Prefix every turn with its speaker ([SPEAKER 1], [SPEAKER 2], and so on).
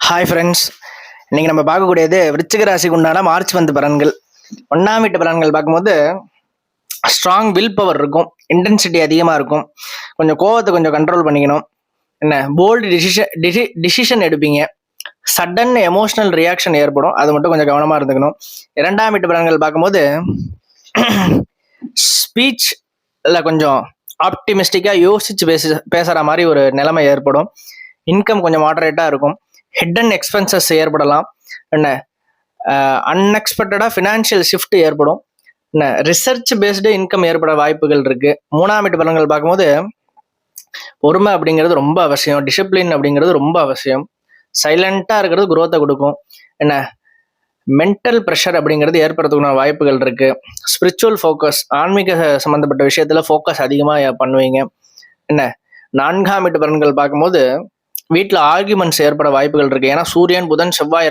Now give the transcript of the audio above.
[SPEAKER 1] Hi friends, இன்னைக்கு நம்ம பார்க்கக்கூடியது விருச்சிக ராசிக்கு உண்டான மார்ச் மந்த் பலன்கள். ஒன்றாம் வீட்டு பலன்கள் பார்க்கும்போது ஸ்ட்ராங் வில் பவர் இருக்கும், இன்டென்சிட்டி அதிகமாக இருக்கும், கொஞ்சம் கோவத்தை கொஞ்சம் கண்ட்ரோல் பண்ணிக்கணும். என்ன போல்டு டிசிஷன் எடுப்பீங்க, சடன் எமோஷனல் ரியாக்ஷன் ஏற்படும், அது மட்டும் கொஞ்சம் கவனமாக இருந்துக்கணும். இரண்டாம் வீட்டு பலன்கள் பார்க்கும்போது ஸ்பீச்சில் கொஞ்சம் ஆப்டிமிஸ்டிக்காக யோசிச்சு பேசுகிற மாதிரி ஒரு நிலைமை ஏற்படும். இன்கம் கொஞ்சம் மாடரேட்டாக இருக்கும். ஹெட் அண்ட் எக்ஸ்பென்சஸ் ஏற்படலாம். என்ன அன்எக்ஸ்பெக்டடாக ஃபினான்ஷியல் ஷிஃப்ட் ஏற்படும். என்ன ரிசர்ச் பேஸ்டு இன்கம் ஏற்பட வாய்ப்புகள் இருக்கு. மூணாம் வீட்டு பலன்கள் பார்க்கும்போது பொறுமை அப்படிங்கிறது ரொம்ப அவசியம், டிசிப்ளின் அப்படிங்கிறது ரொம்ப அவசியம். சைலண்டா இருக்கிறது குரோத்தை கொடுக்கும். என்ன மென்டல் ப்ரெஷர் அப்படிங்கிறது ஏற்படுறதுக்கான வாய்ப்புகள் இருக்கு. ஸ்பிரிச்சுவல் ஃபோக்கஸ், ஆன்மீக சம்பந்தப்பட்ட விஷயத்துல ஃபோக்கஸ் அதிகமாக பண்ணுவீங்க. என்ன நான்காம் வீட்டு பலன்கள் பார்க்கும்போது வீட்டில் ஆர்குமெண்ட்ஸ் ஏற்பட வாய்ப்புகள் இருக்கு. ஏன்னா சூரியன் புதன் செவ்வாய்